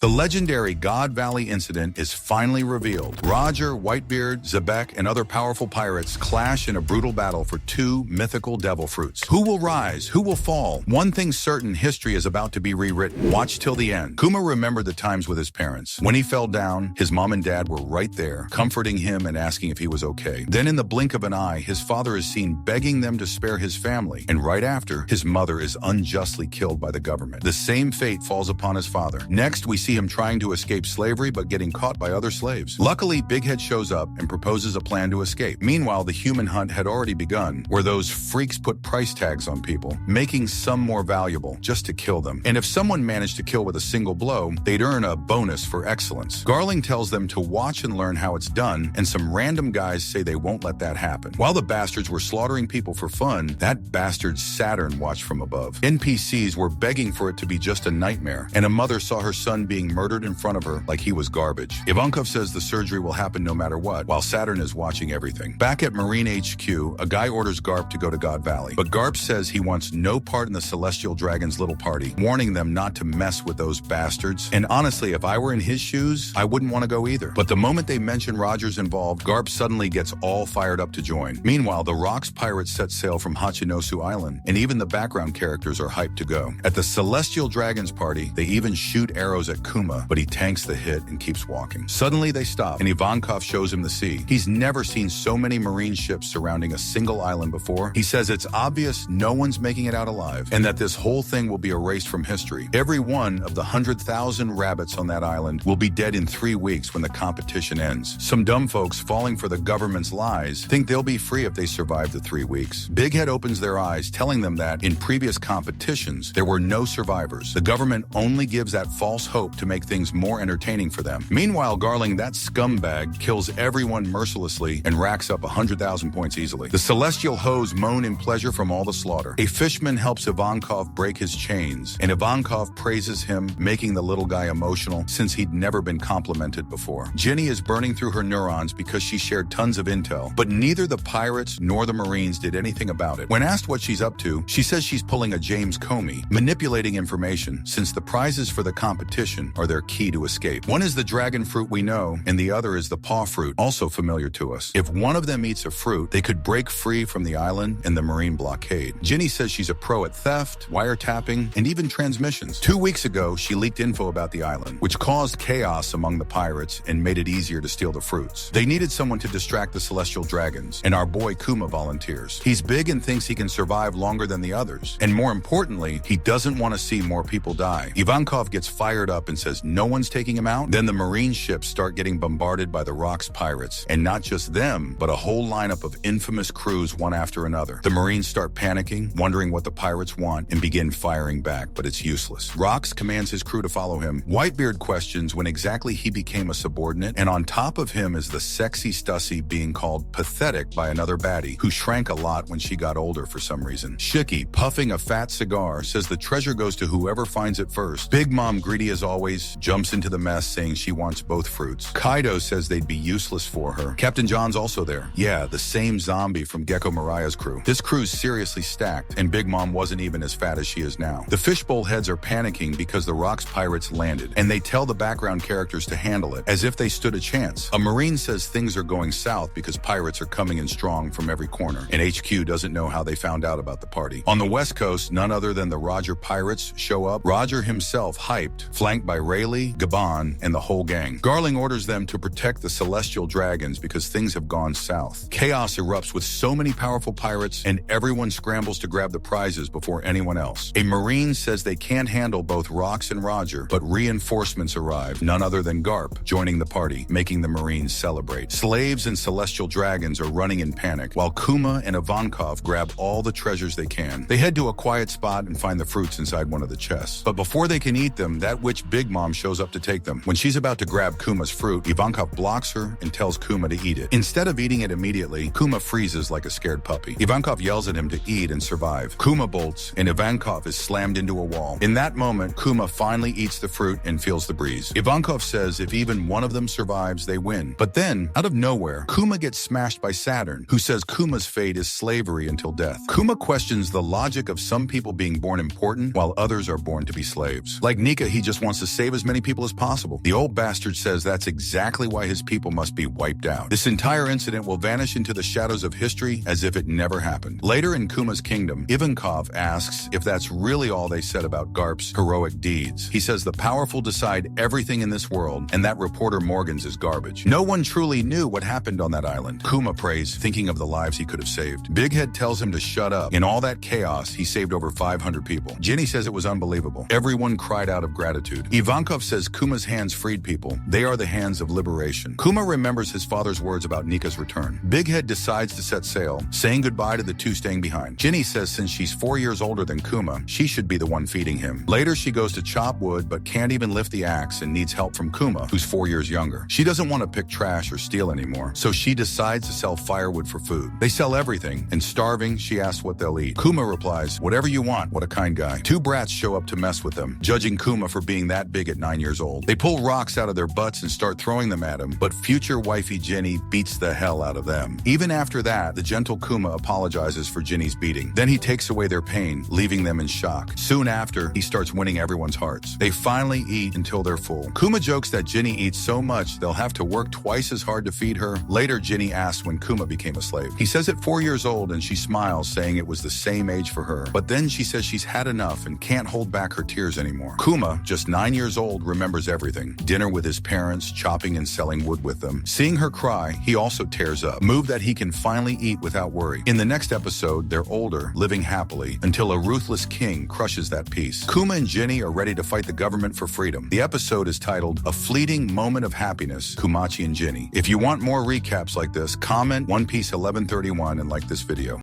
The legendary God Valley incident is finally revealed. Roger, Whitebeard, Zebek, and other powerful pirates clash in a brutal battle for 2 mythical devil fruits. Who will rise? Who will fall? One thing's certain, history is about to be rewritten. Watch till the end. Kuma remembered the times with his parents. When he fell down, his mom and dad were right there, comforting him and asking if he was okay. Then in the blink of an eye, his father is seen begging them to spare his family. And right after, his mother is unjustly killed by the government. The same fate falls upon his father. Next, we see him trying to escape slavery but getting caught by other slaves. Luckily, Big Head shows up and proposes a plan to escape. Meanwhile, the human hunt had already begun, where those freaks put price tags on people, making some more valuable just to kill them. And if someone managed to kill with a single blow, they'd earn a bonus for excellence. Garling tells them to watch and learn how it's done, and some random guys say they won't let that happen. While the bastards were slaughtering people for fun, that bastard Saturn watched from above. NPCs were begging for it to be just a nightmare, and a mother saw her son being murdered in front of her like he was garbage. Ivankov says the surgery will happen no matter what, while Saturn is watching everything. Back at Marine HQ, a guy orders Garp to go to God Valley, but Garp says he wants no part in the Celestial Dragon's little party, warning them not to mess with those bastards. And honestly, if I were in his shoes, I wouldn't want to go either. But the moment they mention Roger's involved, Garp suddenly gets all fired up to join. Meanwhile, the Rocks pirates set sail from Hachinosu Island, and even the background characters are hyped to go. At the Celestial Dragon's party, they even shoot arrows at Kuma, but he tanks the hit and keeps walking. Suddenly they stop, and Ivankov shows him the sea. He's never seen so many marine ships surrounding a single island before. He says it's obvious no one's making it out alive, and that this whole thing will be erased from history. Every one of the 100,000 rabbits on that island will be dead in 3 weeks when the competition ends. Some dumb folks falling for the government's lies think they'll be free if they survive the 3 weeks. Big Head opens their eyes, telling them that in previous competitions, there were no survivors. The government only gives that false hope to make things more entertaining for them. Meanwhile, Garling, that scumbag, kills everyone mercilessly and racks up 100,000 points easily. The celestial hoes moan in pleasure from all the slaughter. A fishman helps Ivankov break his chains, and Ivankov praises him, making the little guy emotional since he'd never been complimented before. Jenny is burning through her neurons because she shared tons of intel, but neither the pirates nor the Marines did anything about it. When asked what she's up to, she says she's pulling a James Comey, manipulating information since the prizes for the competition are their key to escape. One is the dragon fruit we know, and the other is the paw fruit, also familiar to us. If one of them eats a fruit, they could break free from the island and the Marine blockade. Ginny says she's a pro at theft, wiretapping, and even transmissions. 2 weeks ago, she leaked info about the island, which caused chaos among the pirates and made it easier to steal the fruits. They needed someone to distract the celestial dragons, and our boy Kuma volunteers. He's big and thinks he can survive longer than the others, and more importantly, he doesn't want to see more people die. Ivankov gets fired up and says no one's taking him out. Then the Marine ships start getting bombarded by the Rocks pirates, and not just them, but a whole lineup of infamous crews one after another. The Marines start panicking, wondering what the pirates want, and begin firing back, but it's useless. Rocks commands his crew to follow him. Whitebeard questions when exactly he became a subordinate, and on top of him is the sexy Stussy being called pathetic by another baddie, who shrank a lot when she got older for some reason. Shiki, puffing a fat cigar, says the treasure goes to whoever finds it first. Big Mom, greedy as always, jumps into the mess saying she wants both fruits. Kaido says they'd be useless for her. Captain John's also there. Yeah, the same zombie from Gecko Mariah's crew. This crew's seriously stacked, and Big Mom wasn't even as fat as she is now. The fishbowl heads are panicking because the Rocks pirates landed, and they tell the background characters to handle it, as if they stood a chance. A Marine says things are going south because pirates are coming in strong from every corner, and HQ doesn't know how they found out about the party. On the West Coast, none other than the Roger pirates show up. Roger himself hyped, flanked by Rayleigh, Gabon, and the whole gang. Garling orders them to protect the celestial dragons because things have gone south. Chaos erupts with so many powerful pirates, and everyone scrambles to grab the prizes before anyone else. A Marine says they can't handle both Rocks and Roger, but reinforcements arrive, none other than Garp, joining the party, making the Marines celebrate. Slaves and celestial dragons are running in panic, while Kuma and Ivankov grab all the treasures they can. They head to a quiet spot and find the fruits inside one of the chests. But before they can eat them, that witch Big Mom shows up to take them. When she's about to grab Kuma's fruit, Ivankov blocks her and tells Kuma to eat it. Instead of eating it immediately, Kuma freezes like a scared puppy. Ivankov yells at him to eat and survive. Kuma bolts, and Ivankov is slammed into a wall. In that moment, Kuma finally eats the fruit and feels the breeze. Ivankov says if even one of them survives, they win. But then, out of nowhere, Kuma gets smashed by Saturn, who says Kuma's fate is slavery until death. Kuma questions the logic of some people being born important while others are born to be slaves. Like Nika, he just wants to save as many people as possible. The old bastard says that's exactly why his people must be wiped out. This entire incident will vanish into the shadows of history as if it never happened. Later in Kuma's kingdom, Ivankov asks if that's really all they said about Garp's heroic deeds. He says the powerful decide everything in this world, and that reporter Morgan's is garbage. No one truly knew what happened on that island. Kuma prays, thinking of the lives he could have saved. Big Head tells him to shut up. In all that chaos, he saved over 500 people. Ginny says it was unbelievable. Everyone cried out of gratitude. Ivankov says Kuma's hands freed people. They are the hands of liberation. Kuma remembers his father's words about Nika's return. Big Head decides to set sail, saying goodbye to the two staying behind. Ginny says since she's 4 years older than Kuma, she should be the one feeding him. Later, she goes to chop wood, but can't even lift the axe and needs help from Kuma, who's 4 years younger. She doesn't want to pick trash or steal anymore, so she decides to sell firewood for food. They sell everything, and starving, she asks what they'll eat. Kuma replies, whatever you want, what a kind guy. Two brats show up to mess with them, judging Kuma for being that big at 9 years old. They pull rocks out of their butts and start throwing them at him, but future wifey Ginny beats the hell out of them. Even after that, the gentle Kuma apologizes for Ginny's beating. Then he takes away their pain, leaving them in shock. Soon after, he starts winning everyone's hearts. They finally eat until they're full. Kuma jokes that Ginny eats so much they'll have to work twice as hard to feed her. Later, Ginny asks when Kuma became a slave. He says at 4 years old, and she smiles, saying it was the same age for her. But then she says she's had enough and can't hold back her tears anymore. Kuma, just 9 years old, remembers everything. Dinner with his parents, chopping and selling wood with them. Seeing her cry, he also tears up, move that he can finally eat without worry. In the next episode, they're older, living happily, until a ruthless king crushes that peace. Kuma and Ginny are ready to fight the government for freedom. The episode is titled A Fleeting Moment of Happiness, Kumachi and Ginny. If you want more recaps like this, comment One Piece 1131 and like this video.